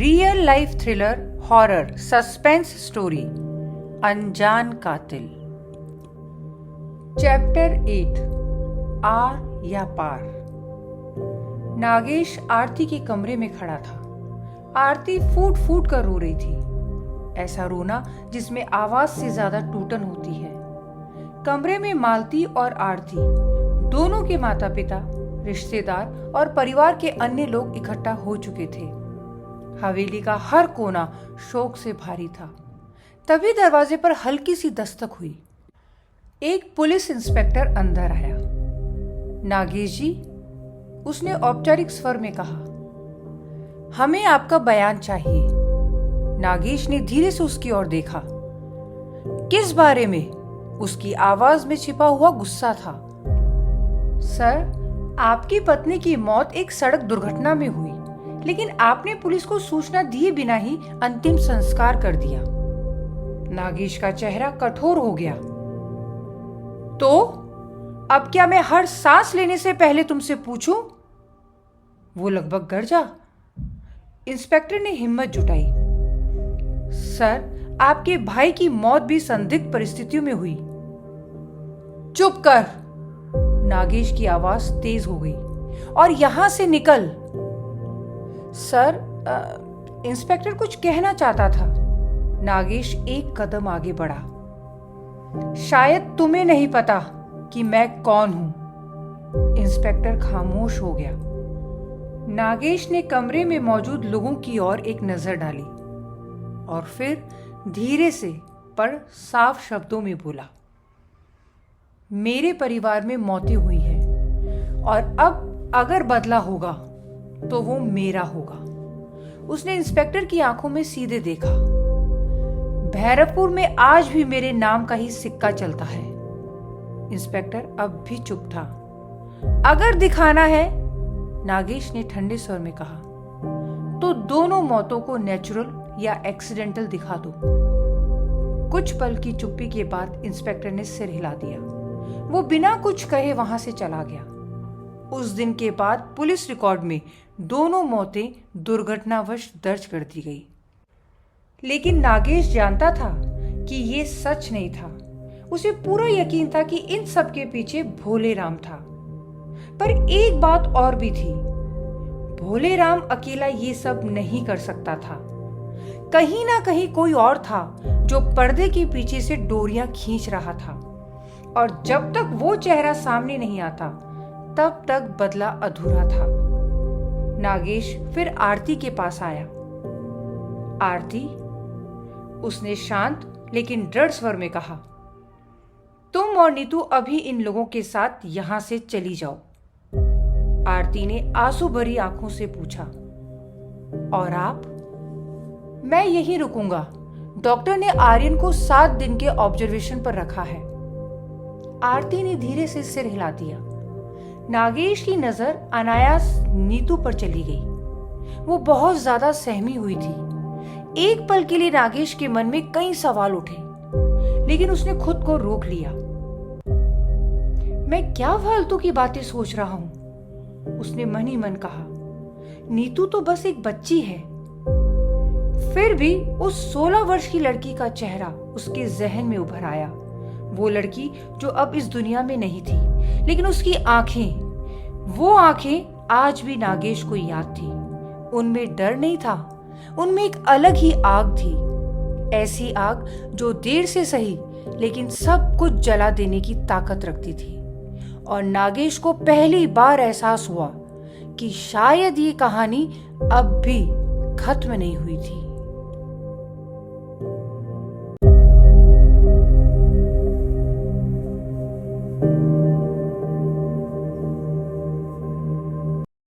Real life thriller horror suspense story अनजान कातिल। Chapter 8 are या पार। नागेश आरती के कमरे में खड़ा था। आरती फूट फूट कर रो रही थी, ऐसा रोना जिसमें आवाज से ज्यादा टूटन होती है। कमरे में मालती और आरती दोनों के माता पिता, रिश्तेदार और परिवार के अन्य लोग इकट्ठा हो चुके थे। हवेली का हर कोना शोक से भारी था। तभी दरवाजे पर हल्की सी दस्तक हुई। एक पुलिस इंस्पेक्टर अंदर आया। नागेश जी, उसने औपचारिक स्वर में कहा, हमें आपका बयान चाहिए। नागेश ने धीरे से उसकी ओर देखा। किस बारे में? उसकी आवाज में छिपा हुआ गुस्सा था। सर, आपकी पत्नी की मौत एक सड़क दुर्घटना में हुई, लेकिन आपने पुलिस को सूचना दिए बिना ही अंतिम संस्कार कर दिया। नागेश का चेहरा कठोर हो गया। तो अब क्या मैं हर सांस लेने से पहले तुमसे पूछूं? वो लगभग गरजा। इंस्पेक्टर ने हिम्मत जुटाई। सर, आपके भाई की मौत भी संदिग्ध परिस्थितियों में हुई। चुप कर। नागेश की आवाज तेज हो गई। और यहां से निकल। सर, इंस्पेक्टर कुछ कहना चाहता था। नागेश एक कदम आगे बढ़ा। शायद तुम्हें नहीं पता कि मैं कौन हूं। इंस्पेक्टर खामोश हो गया। नागेश ने कमरे में मौजूद लोगों की ओर एक नजर डाली और फिर धीरे से पर साफ शब्दों में बोला, मेरे परिवार में मौतें हुई हैं और अब अगर बदला होगा तो वो मेरा होगा। उसने इंस्पेक्टर की आंखों में सीधे देखा। भैरवपुर में आज भी मेरे नाम का ही सिक्का चलता है। इंस्पेक्टर अब भी चुप था। अगर दिखाना है, नागेश ने ठंडे स्वर में कहा, तो दोनों मौतों को नेचुरल या एक्सीडेंटल दिखा दो। कुछ पल की चुप्पी के बाद इंस्पेक्टर ने सिर हिला दिया। वो बिना कुछ कहे वहां से चला गया। उस दिन के बाद पुलिस रिकॉर्ड में दोनों मौतें दुर्घटनावश दर्ज कर दी गई। लेकिन नागेश जानता था कि ये सच नहीं था। उसे पूरा यकीन था कि इन सब के पीछे भोले राम था। पर एक बात और भी थी। भोले राम अकेला ये सब नहीं कर सकता था। कहीं ना कहीं कोई और था जो पर्दे के पीछे से डोरियां खींच रहा था। और जब तक वो चेहरा सामने नहीं आता, तब तक बदला अधूरा था। नागेश फिर आरती के पास आया। आरती, उसने शांत लेकिन दृढ़ स्वर में कहा, तुम और नीतू अभी इन लोगों के साथ यहां से चली जाओ। आरती ने आंसू भरी आंखों से पूछा, और आप? मैं यहीं रुकूंगा। डॉक्टर ने आर्यन को 7 दिन के ऑब्जर्वेशन पर रखा है। आरती ने धीरे से सिर हिला दिया। नागेश की नजर अनायास नीतू पर चली गई। वो बहुत ज्यादा सहमी हुई थी। एक पल के लिए नागेश के मन में कई सवाल उठे, लेकिन उसने खुद को रोक लिया। मैं क्या फालतू की बातें सोच रहा हूं, उसने मन ही मन कहा। नीतू तो बस एक बच्ची है। फिर भी उस 16 वर्ष की लड़की का चेहरा उसके जहन में उभर आया। वो लड़की जो अब इस दुनिया में नहीं थी, लेकिन उसकी आंखें, वो आंखें आज भी नागेश को याद थी। उनमें डर नहीं था, उनमें एक अलग ही आग थी। ऐसी आग जो देर से सही लेकिन सब कुछ जला देने की ताकत रखती थी। और नागेश को पहली बार एहसास हुआ कि शायद ये कहानी अब भी खत्म नहीं हुई थी।